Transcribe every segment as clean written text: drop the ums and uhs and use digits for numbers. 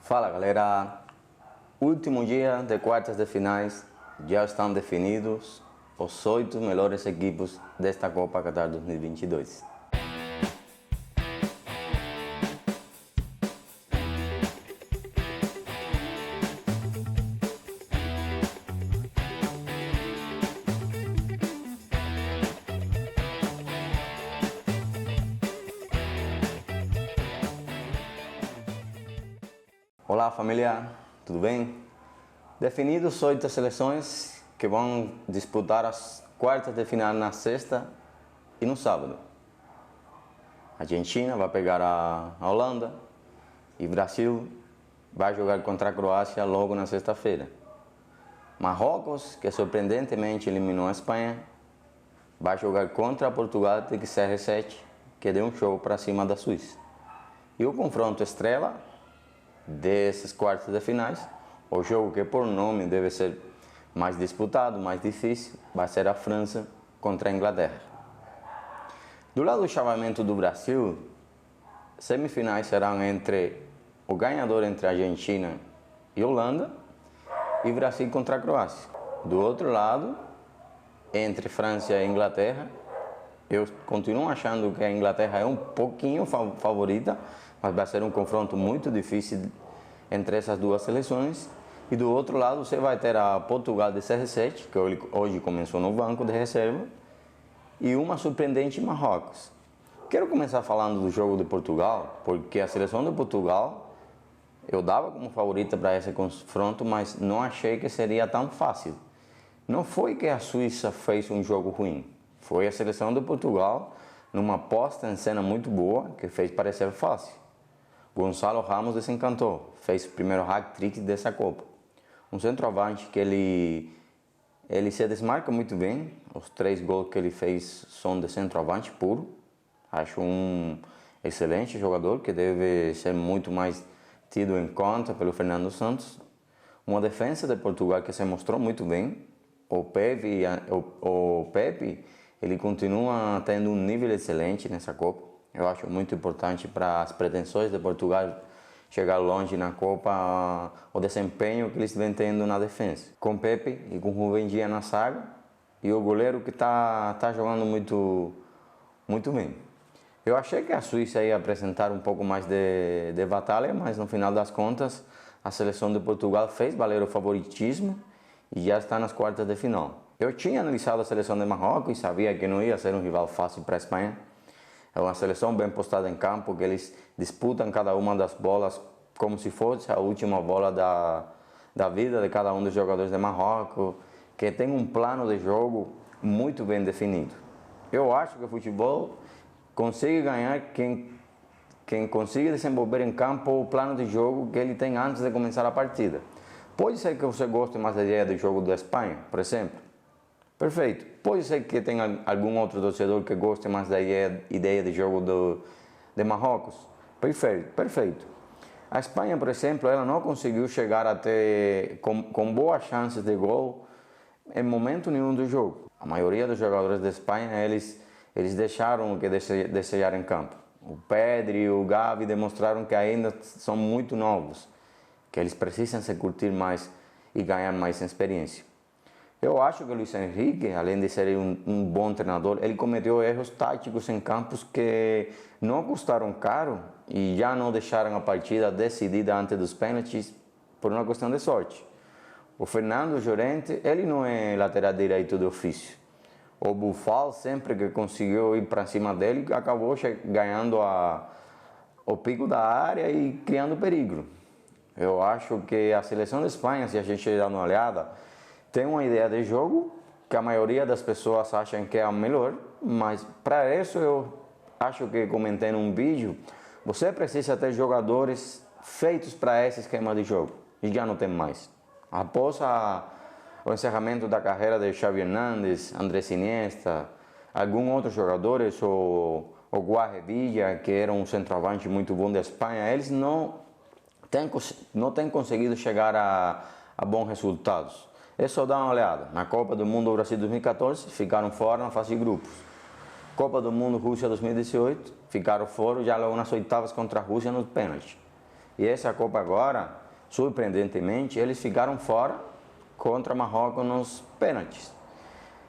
Fala galera, último dia de quartas de finais, já estão definidos os 8 melhores equipos desta Copa Qatar 2022. Olá família, tudo bem? Definidos 8 seleções que vão disputar as quartas de final na sexta e no sábado. A Argentina vai pegar a Holanda e Brasil vai jogar contra a Croácia logo na sexta-feira. Marrocos, que surpreendentemente eliminou a Espanha, vai jogar contra Portugal de CR7, que deu um show para cima da Suíça. E o confronto estrela desses quartos de finais, o jogo que por nome deve ser mais disputado, mais difícil, vai ser a França contra a Inglaterra. Do lado do chaveamento do Brasil, semifinais serão entre o ganhador entre a Argentina e Holanda e Brasil contra a Croácia. Do outro lado, entre França e Inglaterra, eu continuo achando que a Inglaterra é um pouquinho favorita, mas vai ser um confronto muito difícil entre essas duas seleções. E do outro lado você vai ter a Portugal de CR7, que hoje começou no banco de reserva, e uma surpreendente Marrocos. Quero começar falando do jogo de Portugal, porque a seleção de Portugal eu dava como favorita para esse confronto, mas não achei que seria tão fácil. Não foi que a Suíça fez um jogo ruim, foi a seleção de Portugal numa posta em cena muito boa que fez parecer fácil. Gonçalo Ramos desencantou, fez o primeiro hat-trick dessa Copa. Um centroavante que ele se desmarca muito bem, os 3 gols que ele fez são de centroavante puro. Acho um excelente jogador que deve ser muito mais tido em conta pelo Fernando Santos. Uma defesa de Portugal que se mostrou muito bem. O Pepe, ele continua tendo um nível excelente nessa Copa. Eu acho muito importante para as pretensões de Portugal chegar longe na Copa, o desempenho que eles vêm tendo na defesa. Com Pepe e com Rubem Dias na zaga e o goleiro que tá jogando muito bem. Eu achei que a Suíça ia apresentar um pouco mais de batalha, mas no final das contas a seleção de Portugal fez valer o favoritismo e já está nas quartas de final. Eu tinha analisado a seleção de Marrocos e sabia que não ia ser um rival fácil para a Espanha. É uma seleção bem postada em campo, que eles disputam cada uma das bolas como se fosse a última bola da vida de cada um dos jogadores de Marrocos, que tem um plano de jogo muito bem definido. Eu acho que o futebol consegue ganhar quem consiga desenvolver em campo o plano de jogo que ele tem antes de começar a partida. Pode ser que você goste mais da ideia do jogo da Espanha, por exemplo. Perfeito. Pode ser que tenha algum outro torcedor que goste mais da ideia de jogo de Marrocos. Perfeito. A Espanha, por exemplo, ela não conseguiu chegar até com boas chances de gol em momento nenhum do jogo. A maioria dos jogadores da Espanha, eles deixaram o que desejar em campo. O Pedri e o Gavi demonstraram que ainda são muito novos, que eles precisam se curtir mais e ganhar mais experiência. Eu acho que o Luis Enrique, além de ser um bom treinador, ele cometeu erros táticos em campos que não custaram caro e já não deixaram a partida decidida antes dos pênaltis por uma questão de sorte. O Fernando Llorente, ele não é lateral direito de ofício. O Buffal, sempre que conseguiu ir para cima dele, acabou ganhando o pico da área e criando perigo. Eu acho que a seleção da Espanha, se a gente dar uma olhada, tem uma ideia de jogo que a maioria das pessoas acham que é a melhor, mas para isso eu acho que comentei num vídeo, você precisa ter jogadores feitos para esse esquema de jogo, e já não tem mais. Após o encerramento da carreira de Xavi Hernández, Andrés Iniesta, alguns outros jogadores, o Guaje Villa, que era um centroavante muito bom da Espanha, eles não têm conseguido chegar a bons resultados. É só dar uma olhada. Na Copa do Mundo do Brasil 2014, ficaram fora na fase de grupos. Copa do Mundo Rússia 2018, ficaram fora já logo nas oitavas contra a Rússia nos pênaltis. E essa Copa agora, surpreendentemente, eles ficaram fora contra Marrocos nos pênaltis.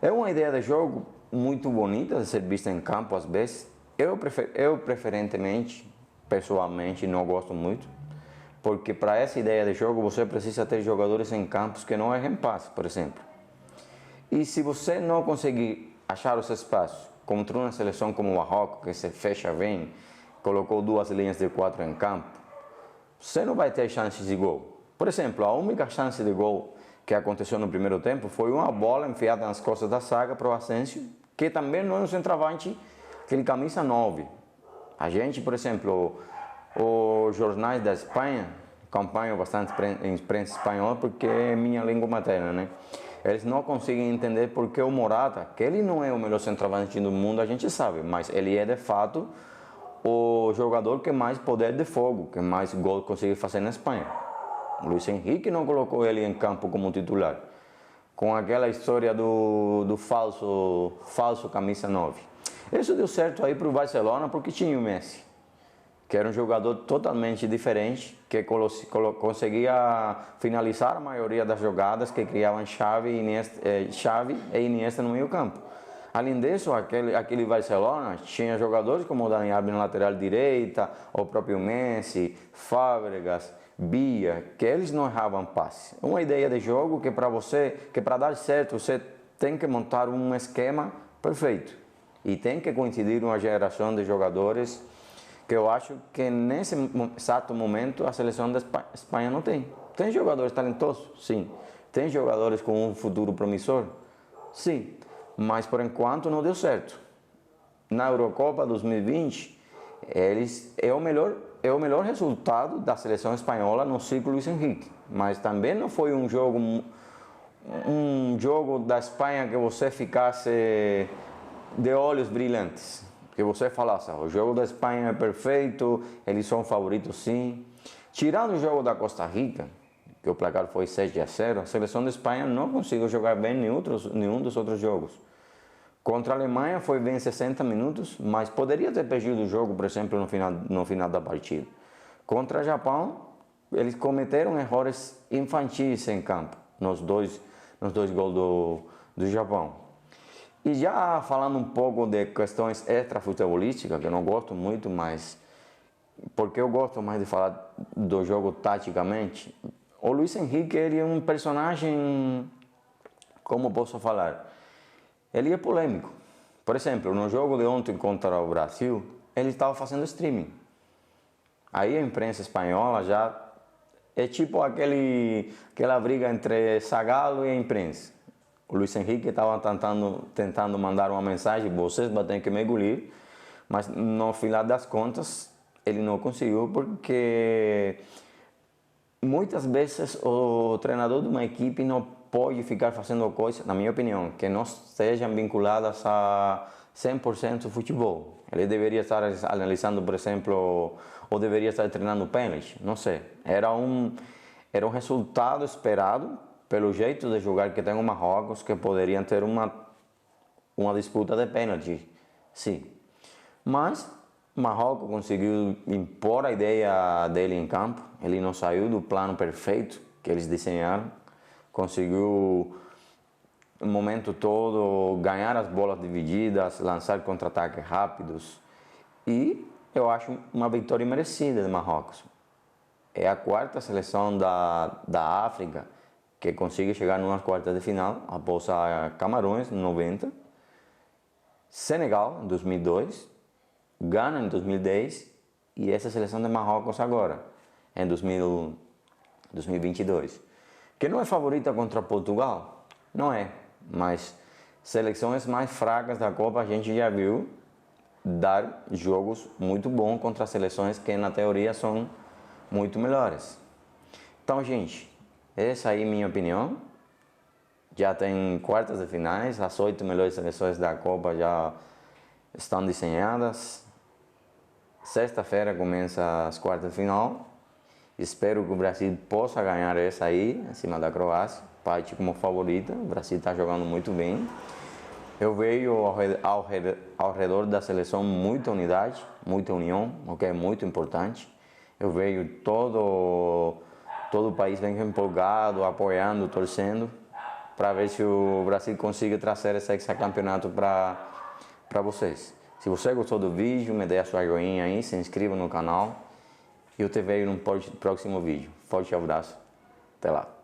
É uma ideia de jogo muito bonita de ser vista em campo às vezes. Eu preferentemente, pessoalmente, não gosto muito, porque para essa ideia de jogo você precisa ter jogadores em campos que não errem passe, por exemplo. E se você não conseguir achar os espaços contra uma seleção como o Marrocos, que se fecha bem, colocou 2 linhas de 4 em campo, você não vai ter chances de gol. Por exemplo, a única chance de gol que aconteceu no primeiro tempo foi uma bola enfiada nas costas da zaga para o Asensio, que também não é um centroavante, aquele camisa 9. A gente, por exemplo, os jornais da Espanha, acompanho bastante imprensa espanhola porque é minha língua materna, né? Eles não conseguem entender porque o Morata, que ele não é o melhor centroavante do mundo, a gente sabe, mas ele é de fato o jogador que mais poder de fogo, que mais gol consegue fazer na Espanha. O Luis Henrique não colocou ele em campo como titular, com aquela história do falso camisa 9. Isso deu certo aí para o Barcelona porque tinha o Messi, que era um jogador totalmente diferente, que conseguia finalizar a maioria das jogadas que criavam Xavi e Iniesta no meio campo. Além disso, aquele Barcelona tinha jogadores como o Dani Alves na lateral direita, o próprio Messi, Fábregas, Villa, que eles não erravam passe. Uma ideia de jogo que para dar certo, você tem que montar um esquema perfeito. E tem que coincidir uma geração de jogadores que eu acho que nesse exato momento a seleção da Espanha não tem. Tem jogadores talentosos? Sim. Tem jogadores com um futuro promissor? Sim. Mas por enquanto não deu certo. Na Eurocopa 2020, é o melhor resultado da seleção espanhola no ciclo Luis Henrique. Mas também não foi um jogo da Espanha que você ficasse de olhos brilhantes. Que você falasse, o jogo da Espanha é perfeito, eles são favoritos sim. Tirando o jogo da Costa Rica, que o placar foi 6-0, a seleção da Espanha não conseguiu jogar bem nenhum dos outros jogos. Contra a Alemanha foi bem 60 minutos, mas poderia ter perdido o jogo, por exemplo, no final da partida. Contra o Japão, eles cometeram erros infantis em campo, nos dois gols do Japão. E já falando um pouco de questões extrafutebolísticas, que eu não gosto muito, mas porque eu gosto mais de falar do jogo taticamente, o Luis Henrique ele é um personagem, como posso falar, ele é polêmico. Por exemplo, no jogo de ontem contra o Brasil, ele estava fazendo streaming. Aí a imprensa espanhola já é tipo aquela briga entre Zagallo e a imprensa. O Luis Henrique estava tentando mandar uma mensagem, vocês vão ter que me engolir, mas no final das contas ele não conseguiu porque muitas vezes o treinador de uma equipe não pode ficar fazendo coisas, na minha opinião, que não sejam vinculadas a 100% futebol. Ele deveria estar analisando, por exemplo, ou deveria estar treinando pênalti, não sei. Era um resultado esperado pelo jeito de jogar que tem o Marrocos, que poderiam ter uma disputa de pênalti, sim. Mas Marrocos conseguiu impor a ideia dele em campo, ele não saiu do plano perfeito que eles desenharam, conseguiu o momento todo ganhar as bolas divididas, lançar contra-ataques rápidos e eu acho uma vitória merecida de Marrocos. É a quarta seleção da África que consegue chegar numa quarta de final, após a Camarões em 90, Senegal em 2002, Gana em 2010 e essa seleção de Marrocos agora, em 2022. Que não é favorita contra Portugal? Não é, mas seleções mais fracas da Copa a gente já viu dar jogos muito bons contra seleções que na teoria são muito melhores. Então, gente, essa aí é minha opinião. Já tem quartas de finais, as 8 melhores seleções da Copa já estão desenhadas. Sexta-feira começa as quartas de final. Espero que o Brasil possa ganhar essa aí, acima da Croácia. Parte como favorita, o Brasil está jogando muito bem. Eu vejo ao redor da seleção muita unidade, muita união, o que é muito importante. Eu vejo todo o país vem empolgado, apoiando, torcendo, para ver se o Brasil consiga trazer esse hexacampeonato para vocês. Se você gostou do vídeo, me dê a sua joinha aí, se inscreva no canal e eu te vejo no próximo vídeo. Forte abraço, até lá.